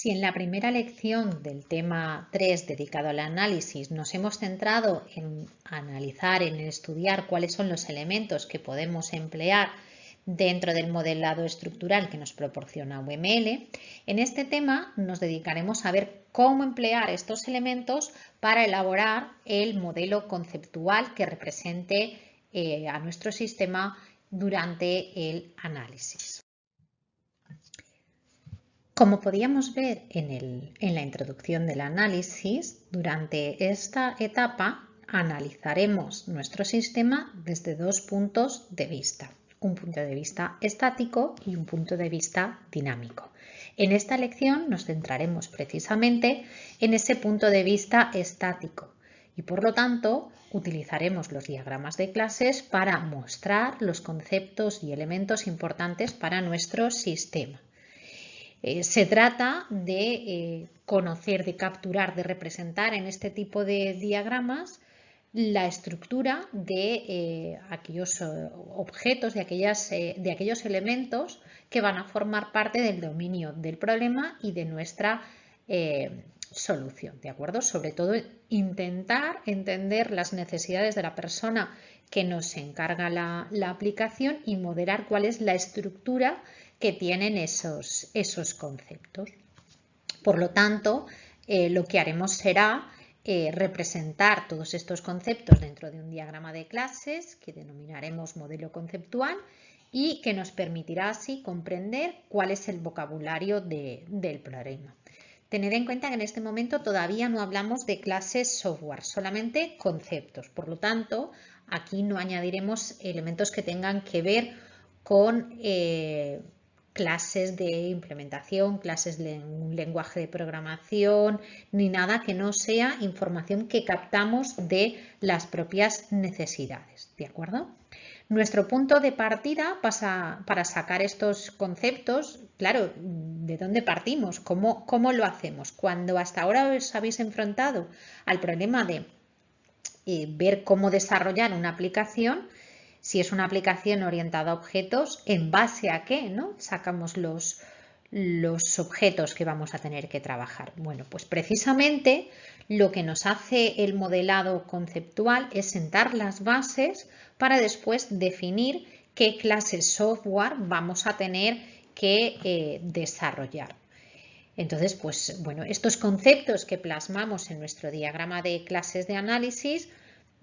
Si en la primera lección del tema 3 dedicado al análisis nos hemos centrado en analizar, en estudiar cuáles son los elementos que podemos emplear dentro del modelado estructural que nos proporciona UML, en este tema nos dedicaremos a ver cómo emplear estos elementos para elaborar el modelo conceptual que represente a nuestro sistema durante el análisis. Como podíamos ver en la introducción del análisis, durante esta etapa analizaremos nuestro sistema desde dos puntos de vista, un punto de vista estático y un punto de vista dinámico. En esta lección nos centraremos precisamente en ese punto de vista estático y por lo tanto utilizaremos los diagramas de clases para mostrar los conceptos y elementos importantes para nuestro sistema. Se trata de conocer, de capturar, de representar en este tipo de diagramas la estructura de aquellos objetos, de aquellos elementos que van a formar parte del dominio del problema y de nuestra solución, ¿de acuerdo? Sobre todo intentar entender las necesidades de la persona que nos encarga la aplicación y modelar cuál es la estructura que tienen esos conceptos. Por lo tanto, lo que haremos será representar todos estos conceptos dentro de un diagrama de clases que denominaremos modelo conceptual y que nos permitirá así comprender cuál es el vocabulario del problema. Tened en cuenta que en este momento todavía no hablamos de clases software, solamente conceptos. Por lo tanto, aquí no añadiremos elementos que tengan que ver con clases de implementación, clases de un lenguaje de programación, ni nada que no sea información que captamos de las propias necesidades, ¿de acuerdo? Nuestro punto de partida para sacar estos conceptos, claro, ¿de dónde partimos? ¿Cómo lo hacemos? Cuando hasta ahora os habéis enfrentado al problema de ver cómo desarrollar una aplicación, si es una aplicación orientada a objetos, ¿en base a qué, no? Sacamos los objetos que vamos a tener que trabajar. Bueno, pues precisamente lo que nos hace el modelado conceptual es sentar las bases para después definir qué clases software vamos a tener que desarrollar. Entonces, pues bueno, estos conceptos que plasmamos en nuestro diagrama de clases de análisis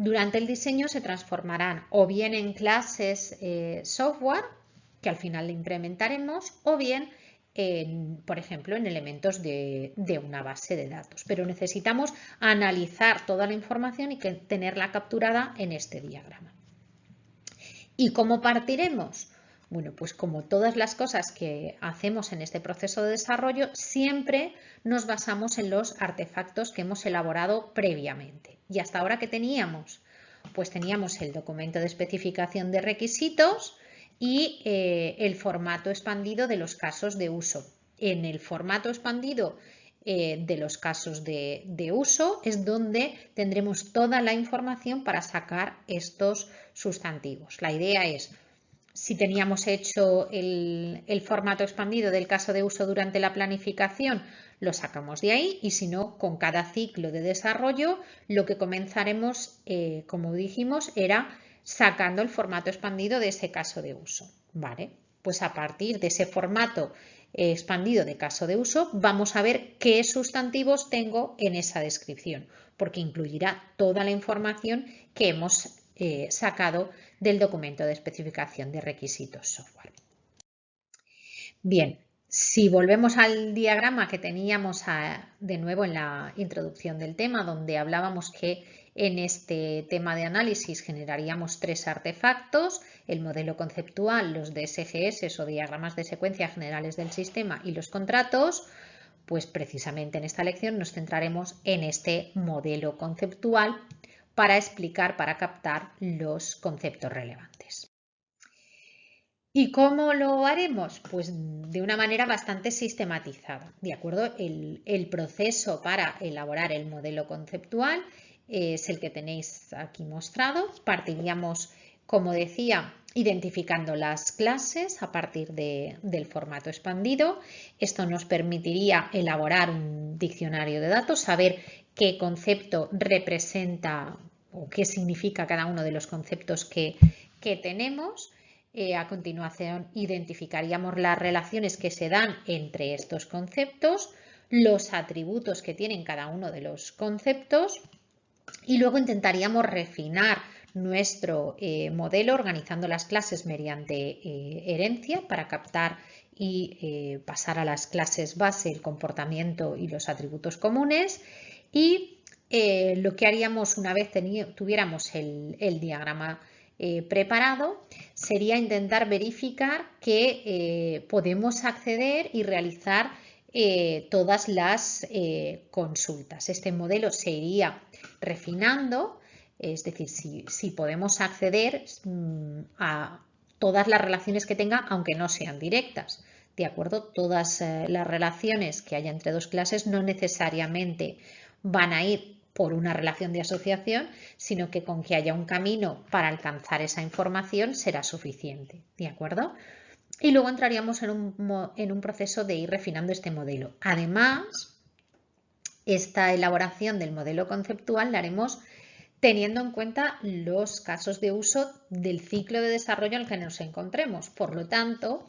durante el diseño se transformarán o bien en clases software, que al final le implementaremos, o bien, por ejemplo, en elementos de una base de datos. Pero necesitamos analizar toda la información y tenerla capturada en este diagrama. ¿Y cómo partiremos? Bueno, pues como todas las cosas que hacemos en este proceso de desarrollo, siempre nos basamos en los artefactos que hemos elaborado previamente. ¿Y hasta ahora qué teníamos? Pues teníamos el documento de especificación de requisitos y el formato expandido de los casos de uso. En el formato expandido de los casos de uso es donde tendremos toda la información para sacar estos sustantivos. La idea es, si teníamos hecho el formato expandido del caso de uso durante la planificación, lo sacamos de ahí y si no, con cada ciclo de desarrollo, lo que comenzaremos, como dijimos, era sacando el formato expandido de ese caso de uso. ¿Vale? Pues a partir de ese formato expandido de caso de uso, vamos a ver qué sustantivos tengo en esa descripción, porque incluirá toda la información que hemos sacado del documento de especificación de requisitos software. Bien, si volvemos al diagrama que teníamos de nuevo en la introducción del tema, donde hablábamos que en este tema de análisis generaríamos tres artefactos, el modelo conceptual, los DSGS o diagramas de secuencia generales del sistema y los contratos, pues precisamente en esta lección nos centraremos en este modelo conceptual para explicar, para captar los conceptos relevantes. ¿Y cómo lo haremos? Pues de una manera bastante sistematizada, ¿de acuerdo? El proceso para elaborar el modelo conceptual es el que tenéis aquí mostrado. Partiríamos, como decía, identificando las clases a partir del formato expandido. Esto nos permitiría elaborar un diccionario de datos, saber qué concepto representa o qué significa cada uno de los conceptos que tenemos. A continuación, identificaríamos las relaciones que se dan entre estos conceptos, los atributos que tienen cada uno de los conceptos y luego intentaríamos refinar nuestro modelo organizando las clases mediante herencia para captar y pasar a las clases base el comportamiento y los atributos comunes. Y lo que haríamos una vez tuviéramos el diagrama preparado sería intentar verificar que podemos acceder y realizar todas las consultas. Este modelo se iría refinando, es decir, si podemos acceder a todas las relaciones que tenga, aunque no sean directas. ¿De acuerdo? Todas las relaciones que haya entre dos clases no necesariamente van a ir por una relación de asociación, sino que con que haya un camino para alcanzar esa información será suficiente. ¿De acuerdo? Y luego entraríamos en un proceso de ir refinando este modelo. Además, esta elaboración del modelo conceptual la haremos teniendo en cuenta los casos de uso del ciclo de desarrollo en el que nos encontremos. Por lo tanto,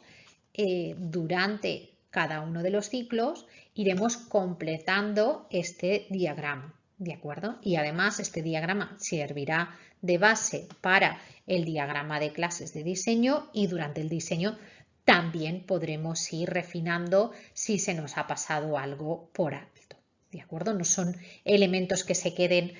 durante cada uno de los ciclos iremos completando este diagrama, ¿de acuerdo? Y además este diagrama servirá de base para el diagrama de clases de diseño y durante el diseño también podremos ir refinando si se nos ha pasado algo por alto, ¿de acuerdo? No son elementos que se queden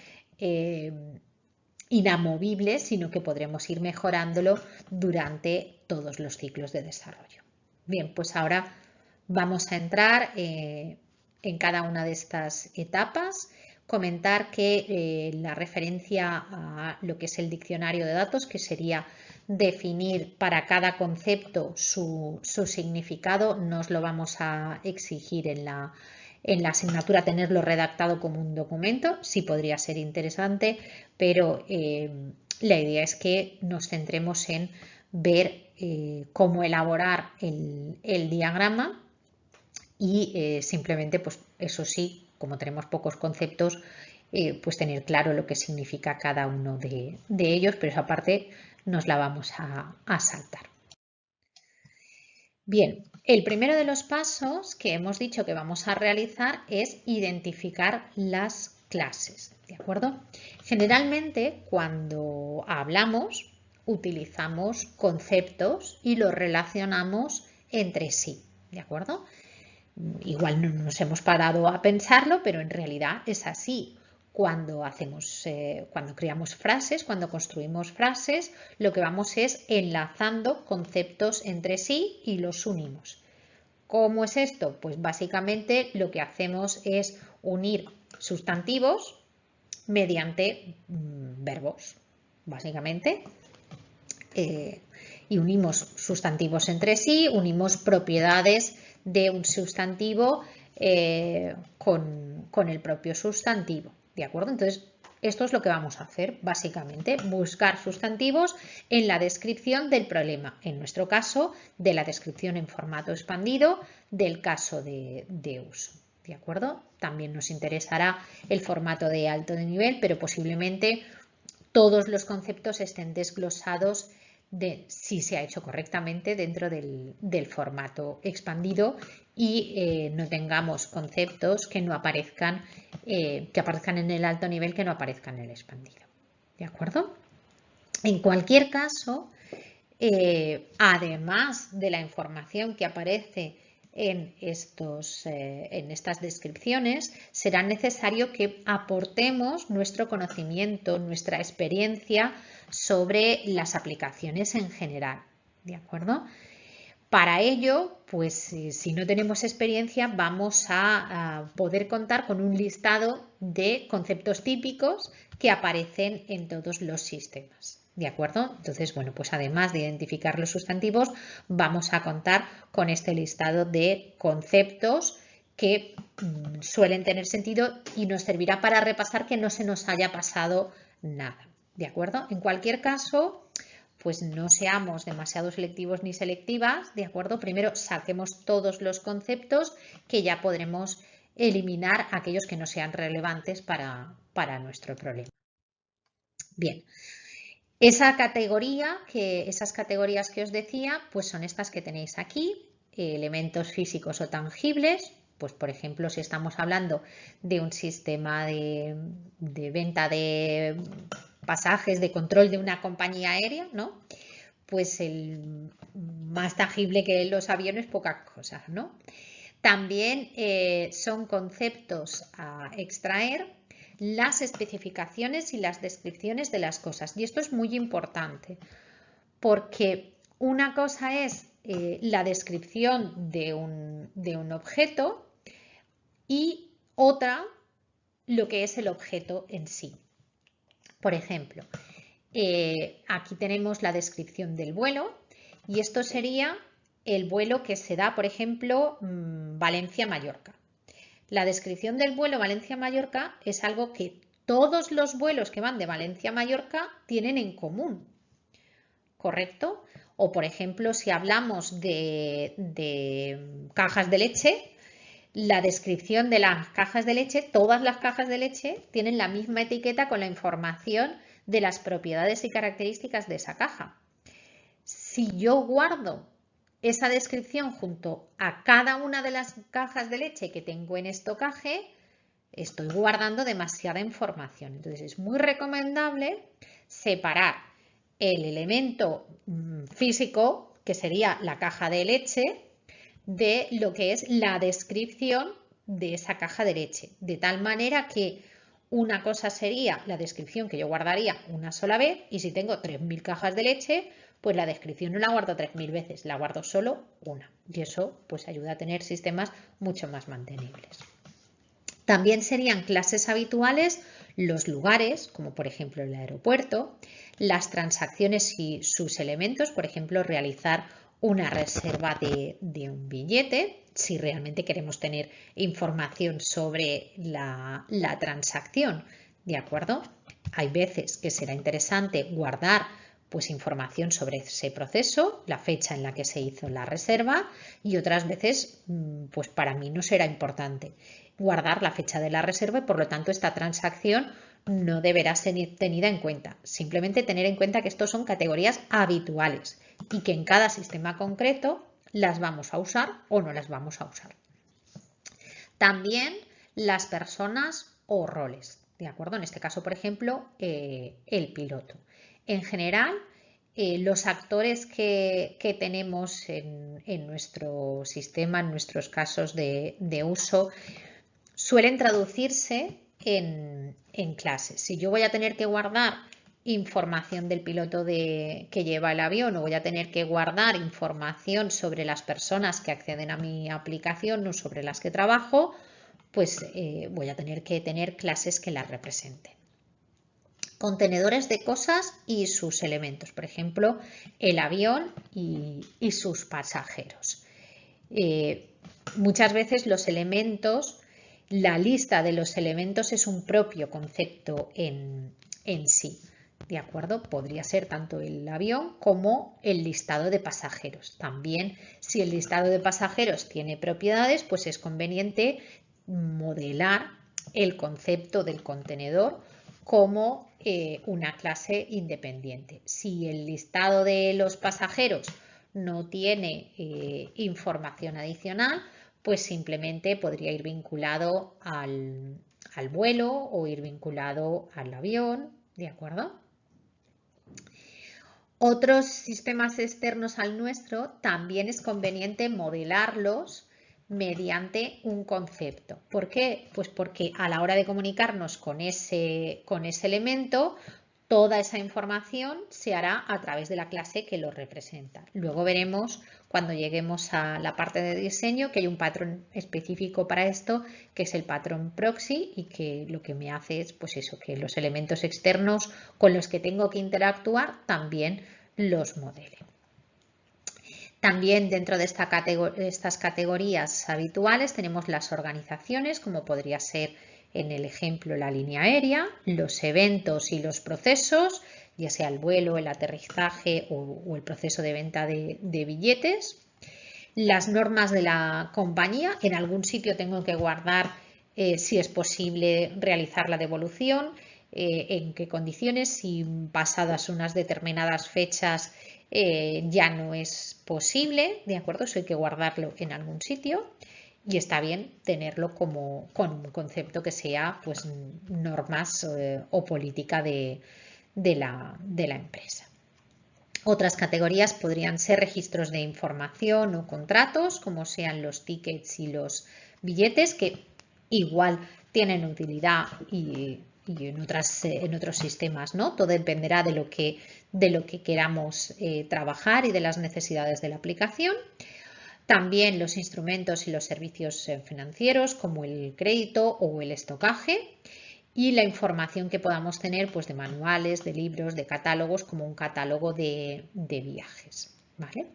inamovibles, sino que podremos ir mejorándolo durante todos los ciclos de desarrollo. Bien, pues ahora vamos a entrar en cada una de estas etapas. Comentar que la referencia a lo que es el diccionario de datos, que sería definir para cada concepto su significado, nos lo vamos a exigir en la asignatura, tenerlo redactado como un documento. Sí podría ser interesante, pero la idea es que nos centremos en ver cómo elaborar el diagrama y simplemente, pues eso sí, como tenemos pocos conceptos, pues tener claro lo que significa cada uno de ellos, pero esa parte nos la vamos a saltar. Bien, el primero de los pasos que hemos dicho que vamos a realizar es identificar las clases, ¿de acuerdo? Generalmente cuando hablamos utilizamos conceptos y los relacionamos entre sí, ¿de acuerdo? Igual no nos hemos parado a pensarlo, pero en realidad es así. Cuando creamos frases, cuando construimos frases, lo que vamos es enlazando conceptos entre sí y los unimos. ¿Cómo es esto? Pues básicamente lo que hacemos es unir sustantivos mediante verbos, básicamente. Y unimos sustantivos entre sí, unimos propiedades de un sustantivo con el propio sustantivo, ¿de acuerdo? Entonces, esto es lo que vamos a hacer, básicamente, buscar sustantivos en la descripción del problema, en nuestro caso, de la descripción en formato expandido del caso de uso, ¿de acuerdo? También nos interesará el formato de alto nivel, pero posiblemente todos los conceptos estén desglosados si se ha hecho correctamente dentro del formato expandido y no tengamos conceptos que no aparezcan, que aparezcan en el alto nivel, que no aparezcan en el expandido. ¿De acuerdo? En cualquier caso, además de la información que aparece en estas descripciones, será necesario que aportemos nuestro conocimiento, nuestra experiencia sobre las aplicaciones en general, ¿de acuerdo? Para ello, pues si no tenemos experiencia, vamos a poder contar con un listado de conceptos típicos que aparecen en todos los sistemas. ¿De acuerdo? Entonces, bueno, pues además de identificar los sustantivos, vamos a contar con este listado de conceptos que suelen tener sentido y nos servirá para repasar que no se nos haya pasado nada. ¿De acuerdo? En cualquier caso, pues no seamos demasiado selectivos ni selectivas, ¿de acuerdo? Primero saquemos todos los conceptos que ya podremos eliminar aquellos que no sean relevantes para nuestro problema. Bien, esas categorías que os decía, pues son estas que tenéis aquí, elementos físicos o tangibles, pues por ejemplo si estamos hablando de un sistema de venta de pasajes, de control de una compañía aérea, ¿no? Pues el más tangible que los aviones, pocas cosas, ¿no? También son conceptos a extraer las especificaciones y las descripciones de las cosas. Y esto es muy importante porque una cosa es la descripción de un objeto y otra lo que es el objeto en sí. Por ejemplo, aquí tenemos la descripción del vuelo y esto sería el vuelo que se da, por ejemplo, Valencia-Mallorca. La descripción del vuelo Valencia-Mallorca es algo que todos los vuelos que van de Valencia a Mallorca tienen en común, ¿correcto? O, por ejemplo, si hablamos de cajas de leche, la descripción de las cajas de leche, todas las cajas de leche tienen la misma etiqueta con la información de las propiedades y características de esa caja. Si yo guardo esa descripción junto a cada una de las cajas de leche que tengo en estocaje, estoy guardando demasiada información. Entonces es muy recomendable separar el elemento físico, que sería la caja de leche, de lo que es la descripción de esa caja de leche. De tal manera que una cosa sería la descripción que yo guardaría una sola vez y si tengo 3000 cajas de leche, pues la descripción no la guardo 3000 veces, la guardo solo una. Y eso pues ayuda a tener sistemas mucho más mantenibles. También serían clases habituales los lugares, como por ejemplo el aeropuerto, las transacciones y sus elementos, por ejemplo, realizar una reserva de un billete, si realmente queremos tener información sobre la transacción, ¿de acuerdo? Hay veces que será interesante guardar pues información sobre ese proceso, la fecha en la que se hizo la reserva y otras veces pues para mí no será importante guardar la fecha de la reserva y por lo tanto esta transacción no deberá ser tenida en cuenta. Simplemente tener en cuenta que estos son categorías habituales y que en cada sistema concreto las vamos a usar o no las vamos a usar. También las personas o roles, ¿de acuerdo? En este caso, por ejemplo, el piloto. En general, los actores que tenemos en nuestro sistema, en nuestros casos de uso, suelen traducirse en clases. Si yo voy a tener que guardar información del piloto que lleva el avión o voy a tener que guardar información sobre las personas que acceden a mi aplicación o sobre las que trabajo, pues voy a tener que tener clases que las representen. Contenedores de cosas y sus elementos, por ejemplo, el avión y sus pasajeros. Muchas veces los elementos, la lista de los elementos es un propio concepto en sí, ¿de acuerdo? Podría ser tanto el avión como el listado de pasajeros. También, si el listado de pasajeros tiene propiedades, pues es conveniente modelar el concepto del contenedor como una clase independiente. Si el listado de los pasajeros no tiene información adicional, pues simplemente podría ir vinculado al vuelo o ir vinculado al avión, ¿de acuerdo? Otros sistemas externos al nuestro también es conveniente modelarlos mediante un concepto. ¿Por qué? Pues porque a la hora de comunicarnos con ese elemento, toda esa información se hará a través de la clase que lo representa. Luego veremos cuando lleguemos a la parte de diseño que hay un patrón específico para esto, que es el patrón proxy y que lo que me hace es pues eso, que los elementos externos con los que tengo que interactuar también los modele. También dentro de estas categorías habituales tenemos las organizaciones, como podría ser en el ejemplo la línea aérea, los eventos y los procesos, ya sea el vuelo, el aterrizaje o el proceso de venta de billetes. Las normas de la compañía, en algún sitio tengo que guardar si es posible realizar la devolución, en qué condiciones, si pasadas unas determinadas fechas ya no es posible, ¿de acuerdo? Eso hay que guardarlo en algún sitio y está bien tenerlo como con un concepto que sea pues normas o política de la empresa. Otras categorías podrían ser registros de información o contratos, como sean los tickets y los billetes, que igual tienen utilidad y en otros sistemas, ¿no? Todo dependerá de lo que queramos trabajar y de las necesidades de la aplicación. También los instrumentos y los servicios financieros, como el crédito o el estocaje. Y la información que podamos tener pues, de manuales, de libros, de catálogos, como un catálogo de viajes. ¿Vale?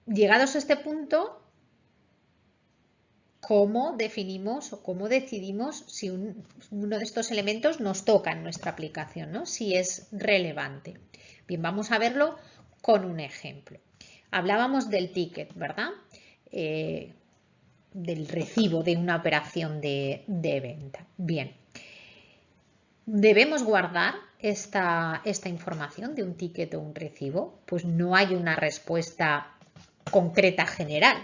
Llegados a este punto, ¿cómo definimos o cómo decidimos si uno de estos elementos nos toca en nuestra aplicación, ¿no? Si es relevante? Bien, vamos a verlo con un ejemplo. Hablábamos del ticket, ¿verdad? Del recibo de una operación de venta. Bien, ¿debemos guardar esta información de un ticket o un recibo? Pues no hay una respuesta concreta general.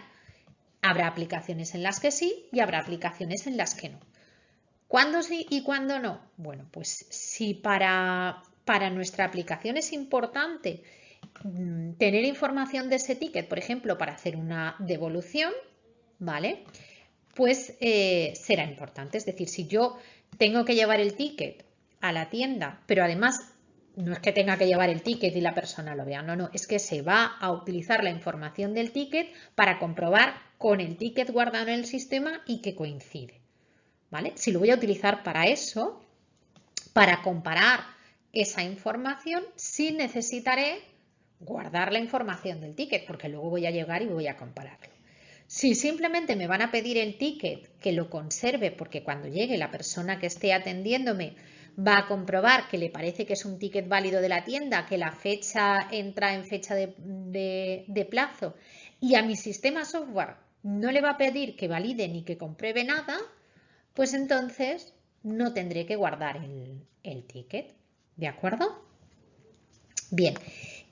Habrá aplicaciones en las que sí y habrá aplicaciones en las que no. ¿Cuándo sí y cuándo no? Bueno, pues si para nuestra aplicación es importante tener información de ese ticket, por ejemplo, para hacer una devolución, ¿vale? Pues será importante. Es decir, si yo tengo que llevar el ticket a la tienda, pero además no es que tenga que llevar el ticket y la persona lo vea, no, es que se va a utilizar la información del ticket para comprobar con el ticket guardado en el sistema y que coincide, ¿vale? Si lo voy a utilizar para eso, para comparar esa información, sí necesitaré guardar la información del ticket, porque luego voy a llegar y voy a compararlo. Si simplemente me van a pedir el ticket, que lo conserve, porque cuando llegue la persona que esté atendiéndome va a comprobar que le parece que es un ticket válido de la tienda, que la fecha entra en fecha de plazo y a mi sistema software no le va a pedir que valide ni que compruebe nada, pues entonces no tendré que guardar el ticket. ¿De acuerdo? Bien.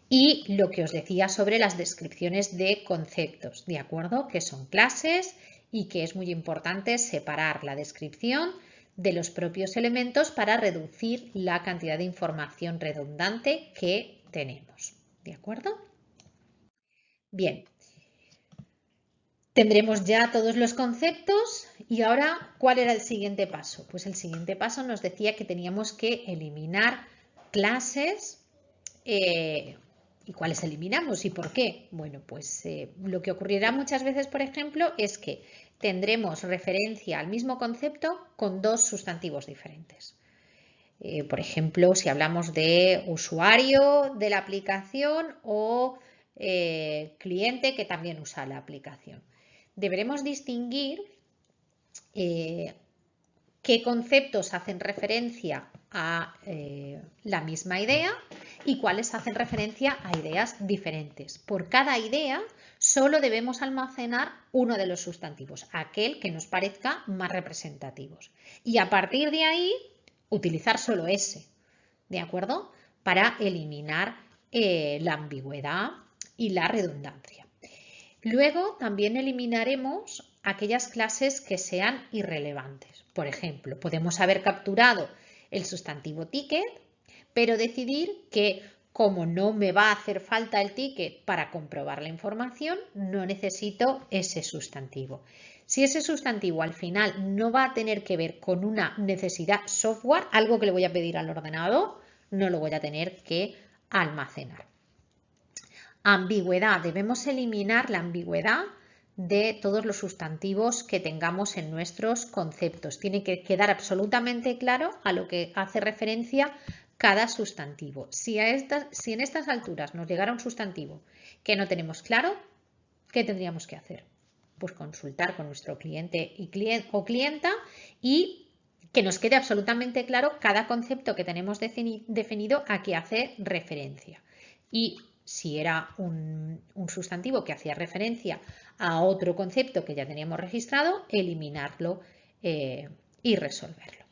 Y lo que os decía sobre las descripciones de conceptos, ¿de acuerdo? Que son clases y que es muy importante separar la descripción de los propios elementos para reducir la cantidad de información redundante que tenemos, ¿de acuerdo? Bien, tendremos ya todos los conceptos y ahora, ¿cuál era el siguiente paso? Pues el siguiente paso nos decía que teníamos que eliminar clases. ¿Y cuáles eliminamos y por qué? Bueno, pues lo que ocurrirá muchas veces, por ejemplo, es que tendremos referencia al mismo concepto con dos sustantivos diferentes. Por ejemplo, si hablamos de usuario de la aplicación o cliente que también usa la aplicación. Deberemos distinguir qué conceptos hacen referencia a la misma idea y cuáles hacen referencia a ideas diferentes. Por cada idea solo debemos almacenar uno de los sustantivos, aquel que nos parezca más representativos. Y a partir de ahí, utilizar solo ese, ¿de acuerdo? Para eliminar la ambigüedad y la redundancia. Luego también eliminaremos aquellas clases que sean irrelevantes. Por ejemplo, podemos haber capturado el sustantivo ticket, pero decidir que como no me va a hacer falta el ticket para comprobar la información, no necesito ese sustantivo. Si ese sustantivo al final no va a tener que ver con una necesidad software, algo que le voy a pedir al ordenador, no lo voy a tener que almacenar. Ambigüedad. Debemos eliminar la ambigüedad de todos los sustantivos que tengamos en nuestros conceptos. Tiene que quedar absolutamente claro a lo que hace referencia cada sustantivo. Si en estas alturas nos llegara un sustantivo que no tenemos claro, ¿qué tendríamos que hacer? Pues consultar con nuestro cliente o clienta y que nos quede absolutamente claro cada concepto que tenemos definido a qué hace referencia. Y si era un sustantivo que hacía referencia a otro concepto que ya teníamos registrado, eliminarlo y resolverlo.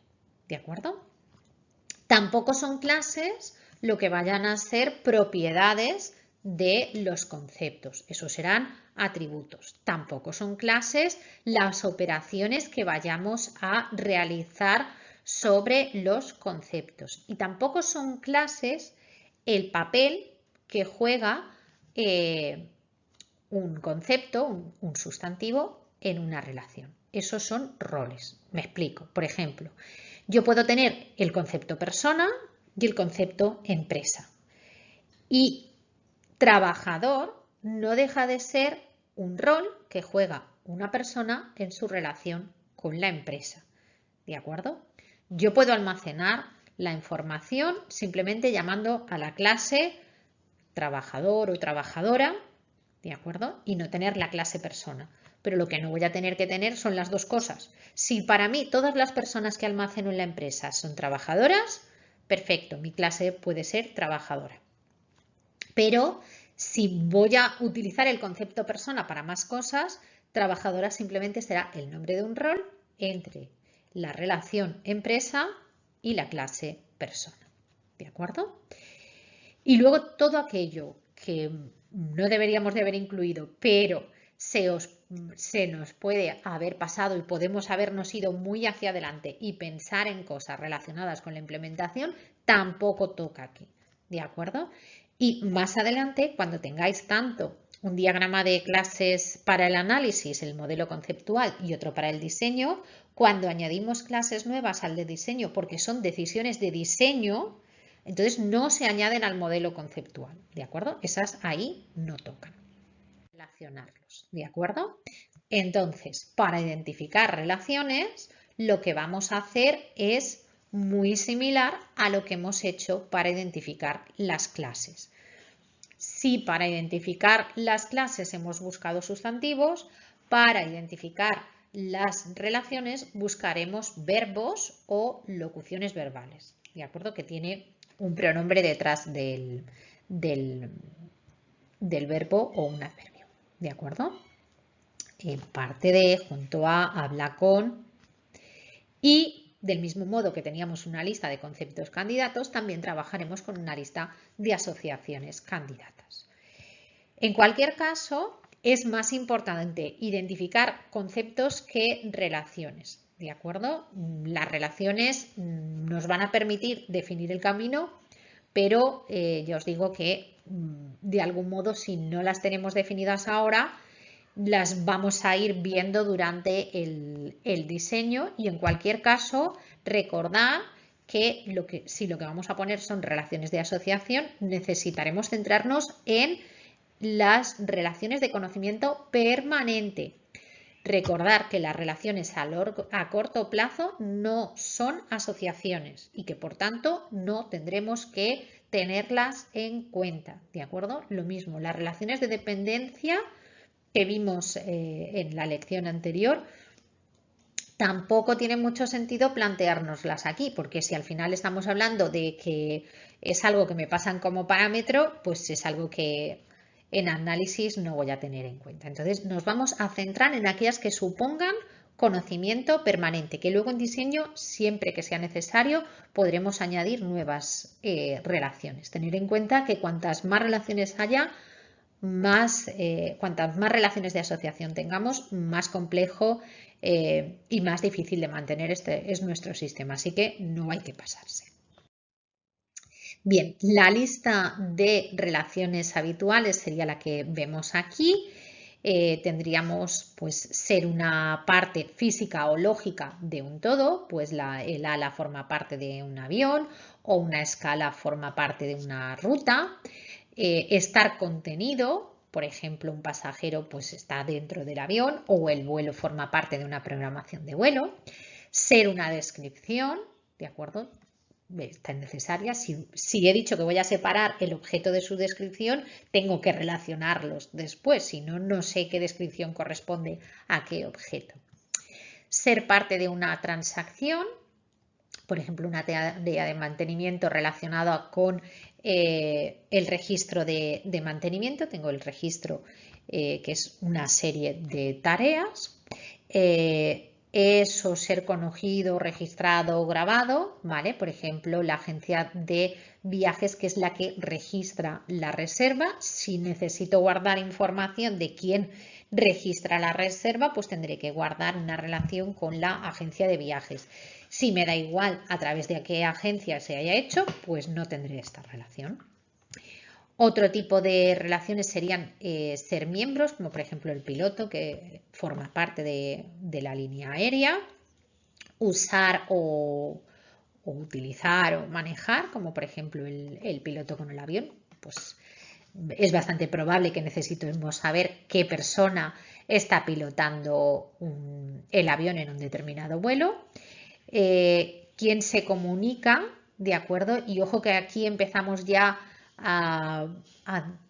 ¿De acuerdo? Tampoco son clases lo que vayan a ser propiedades de los conceptos. Esos serán atributos. Tampoco son clases las operaciones que vayamos a realizar sobre los conceptos. Y tampoco son clases el papel que juega un concepto, un sustantivo, en una relación. Esos son roles. Me explico. Por ejemplo, yo puedo tener el concepto persona y el concepto empresa. Y trabajador no deja de ser un rol que juega una persona en su relación con la empresa. ¿De acuerdo? Yo puedo almacenar la información simplemente llamando a la clase trabajador o trabajadora, ¿de acuerdo? Y no tener la clase persona. Pero lo que no voy a tener que tener son las dos cosas. Si para mí todas las personas que almaceno en la empresa son trabajadoras, perfecto, mi clase puede ser trabajadora. Pero si voy a utilizar el concepto persona para más cosas, trabajadora simplemente será el nombre de un rol entre la relación empresa y la clase persona. ¿De acuerdo? Y luego todo aquello que no deberíamos de haber incluido, pero se nos puede haber pasado y podemos habernos ido muy hacia adelante y pensar en cosas relacionadas con la implementación, tampoco toca aquí. ¿De acuerdo? Y más adelante, cuando tengáis tanto un diagrama de clases para el análisis, el modelo conceptual y otro para el diseño, cuando añadimos clases nuevas al de diseño porque son decisiones de diseño, entonces no se añaden al modelo conceptual, ¿de acuerdo? Esas ahí no tocan. Relacionarlos, ¿de acuerdo? Entonces, para identificar relaciones, lo que vamos a hacer es muy similar a lo que hemos hecho para identificar las clases. Si para identificar las clases hemos buscado sustantivos, para identificar las relaciones buscaremos verbos o locuciones verbales, ¿de acuerdo? Que tiene un pronombre detrás del verbo o un adverbio, ¿de acuerdo? En parte de, junto a, habla con. Y del mismo modo que teníamos una lista de conceptos candidatos, también trabajaremos con una lista de asociaciones candidatas. En cualquier caso, es más importante identificar conceptos que relaciones, ¿de acuerdo? Las relaciones nos van a permitir definir el camino, pero ya os digo que de algún modo, si no las tenemos definidas ahora, las vamos a ir viendo durante el diseño y en cualquier caso recordad que si lo que vamos a poner son relaciones de asociación, necesitaremos centrarnos en las relaciones de conocimiento permanente. Recordar que las relaciones a corto plazo no son asociaciones y que por tanto no tendremos que tenerlas en cuenta, ¿de acuerdo? Lo mismo, las relaciones de dependencia que vimos en la lección anterior, tampoco tiene mucho sentido planteárnoslas aquí, porque si al final estamos hablando de que es algo que me pasan como parámetro, pues es algo que en análisis no voy a tener en cuenta. Entonces nos vamos a centrar en aquellas que supongan conocimiento permanente, que luego en diseño, siempre que sea necesario, podremos añadir nuevas relaciones. Tener en cuenta que cuantas más relaciones haya, cuantas más relaciones de asociación tengamos, más complejo y más difícil de mantener es nuestro sistema, así que no hay que pasarse. Bien, la lista de relaciones habituales sería la que vemos aquí. Tendríamos pues ser una parte física o lógica de un todo, pues el ala forma parte de un avión o una escala forma parte de una ruta. Estar contenido, por ejemplo, un pasajero pues está dentro del avión o el vuelo forma parte de una programación de vuelo. Ser una descripción, ¿de acuerdo? Está necesaria. Si he dicho que voy a separar el objeto de su descripción, tengo que relacionarlos después, si no, no sé qué descripción corresponde a qué objeto. Ser parte de una transacción, por ejemplo, una tarea de mantenimiento relacionada con el registro de mantenimiento. Tengo el registro que es una serie de tareas. Es o ser conocido, registrado, grabado, ¿vale? Por ejemplo, la agencia de viajes, que es la que registra la reserva. Si necesito guardar información de quién registra la reserva, pues tendré que guardar una relación con la agencia de viajes. Si me da igual a través de qué agencia se haya hecho, pues no tendré esta relación. Otro tipo de relaciones serían ser miembros, como por ejemplo el piloto, que forma parte de la línea aérea, usar o utilizar o manejar, como por ejemplo el piloto con el avión. Pues es bastante probable que necesitemos saber qué persona está pilotando el avión en un determinado vuelo. Quién se comunica, ¿de acuerdo? Y ojo que aquí empezamos ya a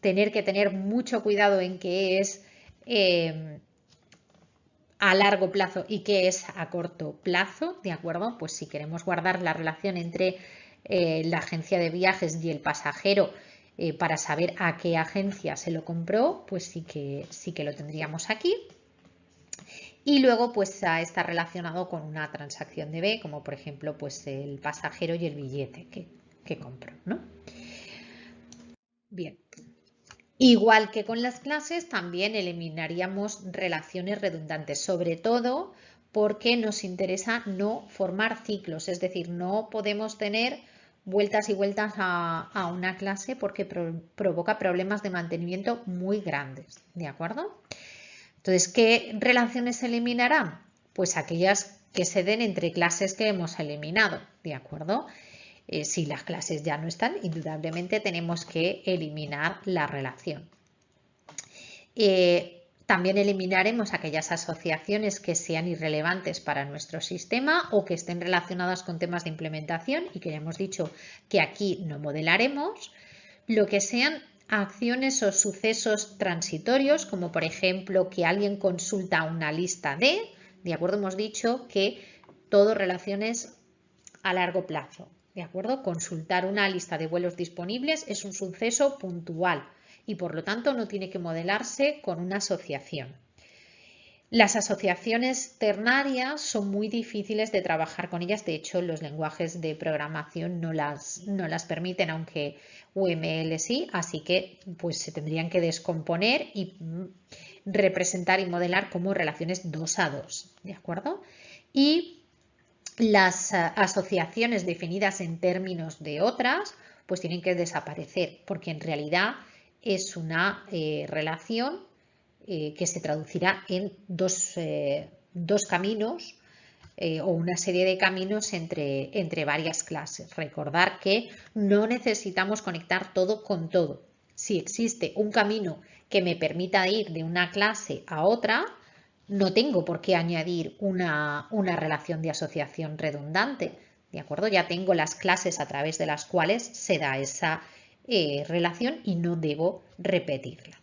tener que tener mucho cuidado en qué es a largo plazo y qué es a corto plazo, ¿de acuerdo? Pues si queremos guardar la relación entre la agencia de viajes y el pasajero para saber a qué agencia se lo compró, pues sí que lo tendríamos aquí. Y luego pues está relacionado con una transacción de B, como por ejemplo pues el pasajero y el billete que compro, ¿no? Bien. Igual que con las clases, también eliminaríamos relaciones redundantes, sobre todo porque nos interesa no formar ciclos, es decir, no podemos tener vueltas y vueltas a una clase porque provoca problemas de mantenimiento muy grandes, ¿de acuerdo? Entonces, ¿qué relaciones se eliminarán? Pues aquellas que se den entre clases que hemos eliminado, ¿de acuerdo? Si las clases ya no están, indudablemente tenemos que eliminar la relación. También eliminaremos aquellas asociaciones que sean irrelevantes para nuestro sistema o que estén relacionadas con temas de implementación y que ya hemos dicho que aquí no modelaremos. Lo que sean acciones o sucesos transitorios, como por ejemplo que alguien consulta una lista de acuerdo, hemos dicho que todo relaciones a largo plazo, ¿de acuerdo? Consultar una lista de vuelos disponibles es un suceso puntual y por lo tanto no tiene que modelarse con una asociación. Las asociaciones ternarias son muy difíciles de trabajar con ellas, de hecho los lenguajes de programación no las permiten, aunque UML sí, así que pues se tendrían que descomponer y representar y modelar como relaciones 2 a 2, ¿de acuerdo? Y las asociaciones definidas en términos de otras pues tienen que desaparecer porque en realidad es una relación que se traducirá en dos caminos o una serie de caminos entre varias clases. Recordar que no necesitamos conectar todo con todo. Si existe un camino que me permita ir de una clase a otra, no tengo por qué añadir una relación de asociación redundante, ¿de acuerdo? Ya tengo las clases a través de las cuales se da esa relación y no debo repetirla.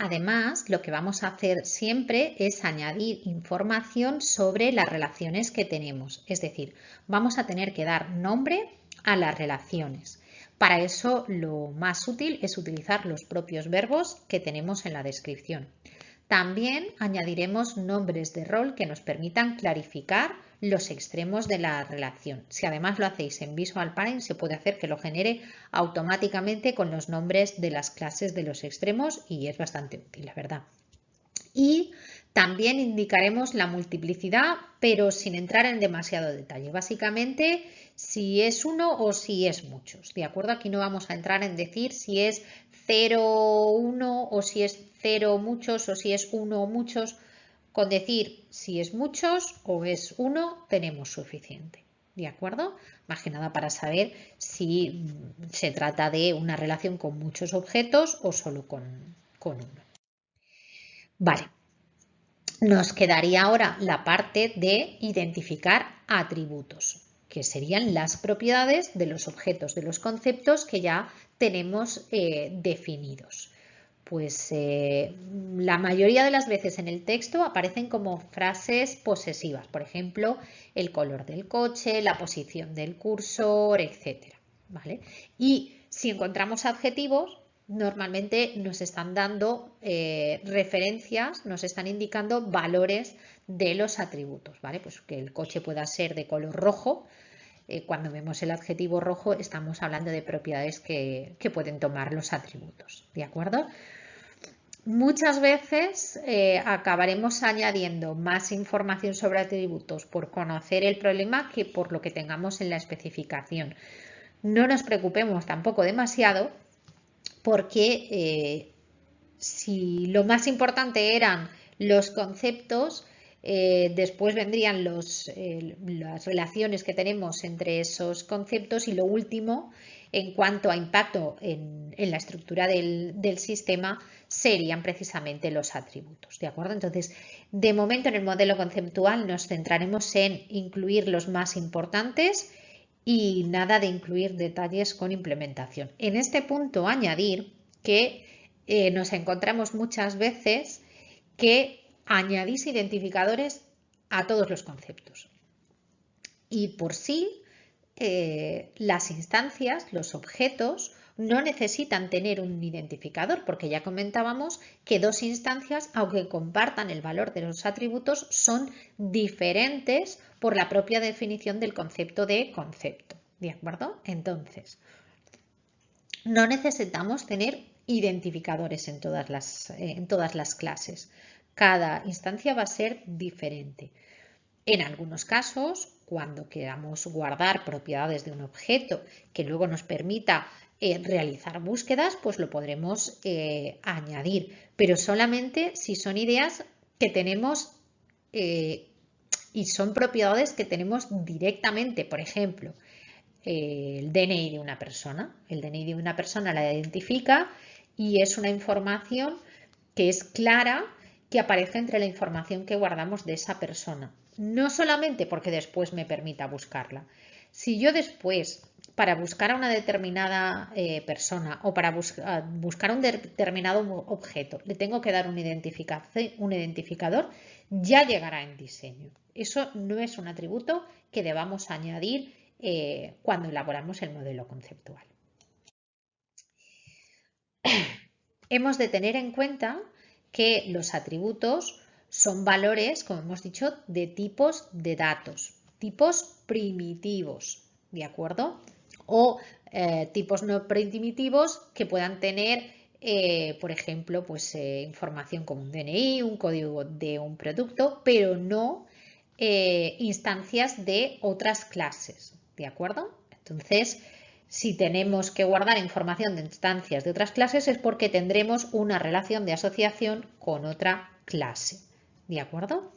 Además, lo que vamos a hacer siempre es añadir información sobre las relaciones que tenemos, es decir, vamos a tener que dar nombre a las relaciones. Para eso, lo más útil es utilizar los propios verbos que tenemos en la descripción. También añadiremos nombres de rol que nos permitan clarificar los extremos de la relación. Si además lo hacéis en Visual Parent, se puede hacer que lo genere automáticamente con los nombres de las clases de los extremos y es bastante útil, la verdad. Y también indicaremos la multiplicidad, pero sin entrar en demasiado detalle. Básicamente, si es uno o si es muchos, ¿de acuerdo? Aquí no vamos a entrar en decir si es 0, 1 o si es 0 muchos o si es 1 muchos. Con decir si es muchos o es 1 tenemos suficiente, ¿de acuerdo? Más que nada para saber si se trata de una relación con muchos objetos o solo con uno. Vale. Nos quedaría ahora la parte de identificar atributos, que serían las propiedades de los objetos, de los conceptos que ya tenemos definidos. Pues la mayoría de las veces en el texto aparecen como frases posesivas, por ejemplo, el color del coche, la posición del cursor, etc. ¿Vale? Y si encontramos adjetivos, normalmente nos están dando referencias, nos están indicando valores de los atributos, ¿vale? Pues que el coche pueda ser de color rojo. Cuando vemos el adjetivo rojo estamos hablando de propiedades que pueden tomar los atributos, ¿de acuerdo? Muchas veces acabaremos añadiendo más información sobre atributos por conocer el problema que por lo que tengamos en la especificación. No nos preocupemos tampoco demasiado porque si lo más importante eran los conceptos, después vendrían las relaciones que tenemos entre esos conceptos y lo último, en cuanto a impacto en la estructura del sistema, serían precisamente los atributos, ¿de acuerdo? Entonces, de momento en el modelo conceptual nos centraremos en incluir los más importantes y nada de incluir detalles con implementación. En este punto añadir que nos encontramos muchas veces que añadís identificadores a todos los conceptos. Y por sí, las instancias, los objetos, no necesitan tener un identificador, porque ya comentábamos que dos instancias, aunque compartan el valor de los atributos, son diferentes por la propia definición del concepto de concepto. ¿De acuerdo? Entonces, no necesitamos tener identificadores en todas las clases. Cada instancia va a ser diferente. En algunos casos, cuando queramos guardar propiedades de un objeto que luego nos permita realizar búsquedas, pues lo podremos añadir, pero solamente si son ideas que tenemos y son propiedades que tenemos directamente. Por ejemplo, el DNI de una persona. El DNI de una persona la identifica y es una información que es clara, que aparece entre la información que guardamos de esa persona. No solamente porque después me permita buscarla. Si yo después, para buscar a una determinada persona o para buscar un determinado objeto, le tengo que dar un identificador, ya llegará en diseño. Eso no es un atributo que debamos añadir cuando elaboramos el modelo conceptual. Hemos de tener en cuenta que los atributos son valores, como hemos dicho, de tipos de datos, tipos primitivos, ¿de acuerdo? O tipos no primitivos que puedan tener, por ejemplo, pues, información como un DNI, un código de un producto, pero no instancias de otras clases, ¿de acuerdo? Entonces, si tenemos que guardar información de instancias de otras clases es porque tendremos una relación de asociación con otra clase, ¿de acuerdo?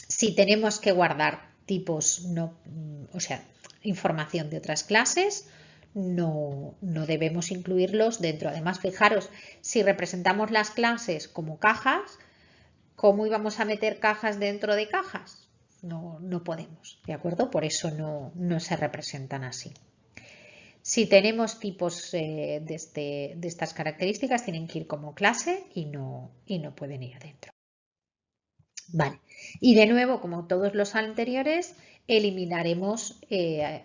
Si tenemos que guardar tipos, o sea, información de otras clases, no debemos incluirlos dentro. Además, fijaros, si representamos las clases como cajas, ¿cómo íbamos a meter cajas dentro de cajas? No podemos, ¿de acuerdo? Por eso no se representan así. Si tenemos tipos de estas características, tienen que ir como clase y no pueden ir adentro. Vale, y de nuevo, como todos los anteriores, eliminaremos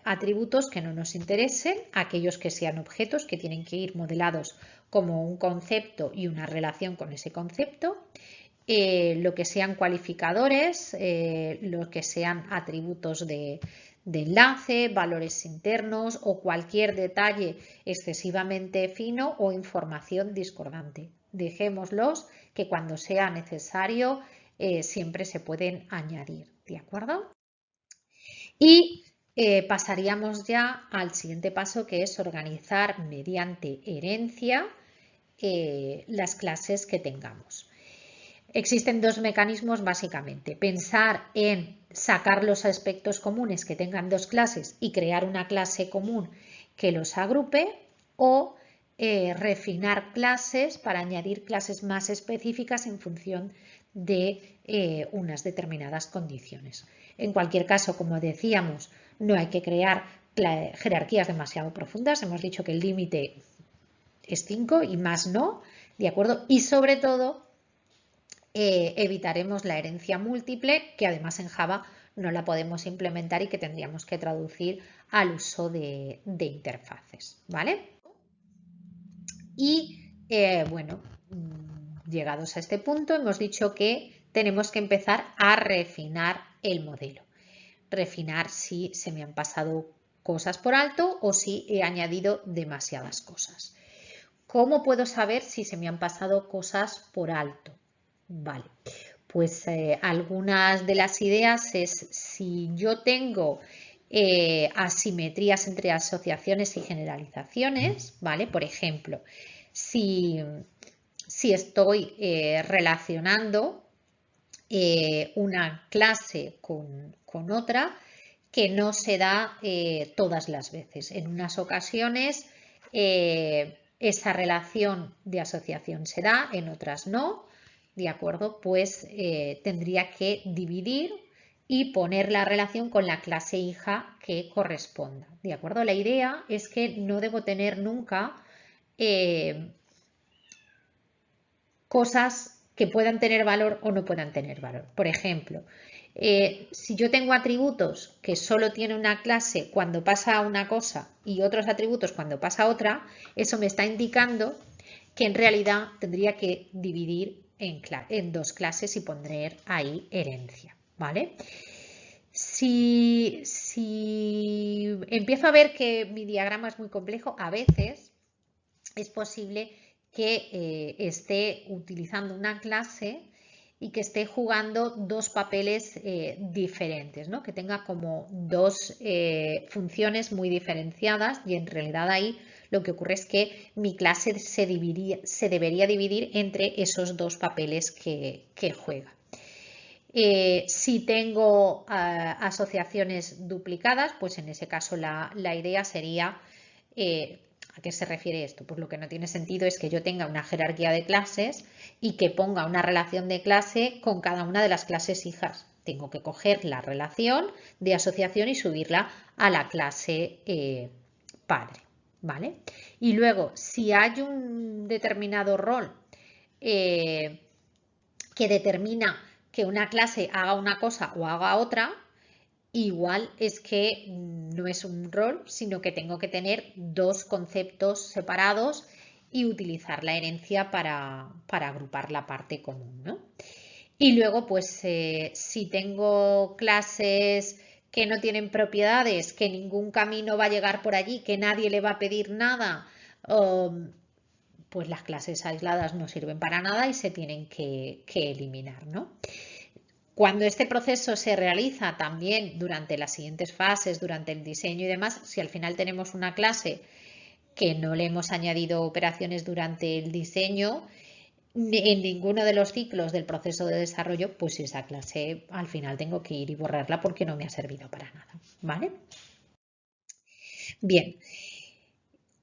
atributos que no nos interesen, aquellos que sean objetos que tienen que ir modelados como un concepto y una relación con ese concepto. Lo que sean cualificadores, lo que sean atributos de enlace, valores internos o cualquier detalle excesivamente fino o información discordante. Dejémoslos que cuando sea necesario siempre se pueden añadir, ¿de acuerdo? Y pasaríamos ya al siguiente paso, que es organizar mediante herencia las clases que tengamos. Existen dos mecanismos básicamente: pensar en sacar los aspectos comunes que tengan dos clases y crear una clase común que los agrupe, o refinar clases para añadir clases más específicas en función de unas determinadas condiciones. En cualquier caso, como decíamos, no hay que crear jerarquías demasiado profundas. Hemos dicho que el límite es 5 y más no, ¿de acuerdo? Y sobre todo evitaremos la herencia múltiple, que además en Java no la podemos implementar y que tendríamos que traducir al uso de interfaces, ¿vale? Y bueno, llegados a este punto hemos dicho que tenemos que empezar a refinar el modelo. Refinar si se me han pasado cosas por alto o si he añadido demasiadas cosas. ¿Cómo puedo saber si se me han pasado cosas por alto? Vale, pues algunas de las ideas es si yo tengo asimetrías entre asociaciones y generalizaciones, ¿vale? Por ejemplo, si estoy relacionando una clase con otra que no se da todas las veces. En unas ocasiones esa relación de asociación se da, en otras no, ¿de acuerdo? Pues tendría que dividir y poner la relación con la clase hija que corresponda, ¿de acuerdo? La idea es que no debo tener nunca cosas que puedan tener valor o no puedan tener valor. Por ejemplo, si yo tengo atributos que solo tiene una clase cuando pasa una cosa y otros atributos cuando pasa otra, eso me está indicando que en realidad tendría que dividir en dos clases y poner ahí herencia, ¿vale? Si empiezo a ver que mi diagrama es muy complejo, a veces es posible que esté utilizando una clase y que esté jugando dos papeles diferentes, ¿no? Que tenga como dos funciones muy diferenciadas y en realidad ahí lo que ocurre es que mi clase se debería dividir entre esos dos papeles que juega. Si tengo asociaciones duplicadas, pues en ese caso la idea sería ¿a qué se refiere esto? Pues lo que no tiene sentido es que yo tenga una jerarquía de clases y que ponga una relación de clase con cada una de las clases hijas. Tengo que coger la relación de asociación y subirla a la clase padre, ¿vale? Y luego, si hay un determinado rol que determina que una clase haga una cosa o haga otra, igual es que no es un rol, sino que tengo que tener dos conceptos separados y utilizar la herencia para agrupar la parte común, ¿no? Y luego, pues si tengo clases que no tienen propiedades, que ningún camino va a llegar por allí, que nadie le va a pedir nada, pues las clases aisladas no sirven para nada y se tienen que eliminar, ¿no? Cuando este proceso se realiza también durante las siguientes fases, durante el diseño y demás, si al final tenemos una clase que no le hemos añadido operaciones durante el diseño, en ninguno de los ciclos del proceso de desarrollo, pues esa clase al final tengo que ir y borrarla porque no me ha servido para nada, ¿vale? Bien.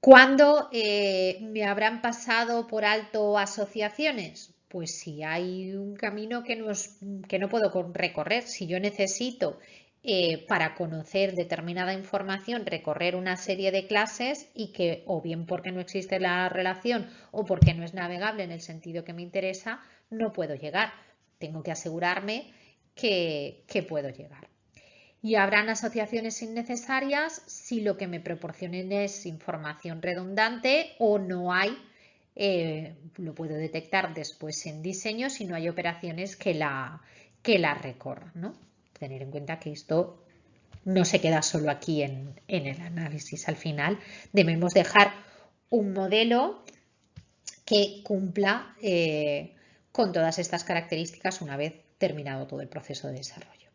¿Cuándo me habrán pasado por alto asociaciones? Pues si hay un camino que no puedo recorrer, si yo necesito para conocer determinada información recorrer una serie de clases y que o bien porque no existe la relación o porque no es navegable en el sentido que me interesa, no puedo llegar. Tengo que asegurarme que puedo llegar. Y habrán asociaciones innecesarias si lo que me proporcionen es información redundante o no hay, lo puedo detectar después en diseño si no hay operaciones que la recorran, ¿no? Tener en cuenta que esto no se queda solo aquí en el análisis. Al final debemos dejar un modelo que cumpla con todas estas características una vez terminado todo el proceso de desarrollo.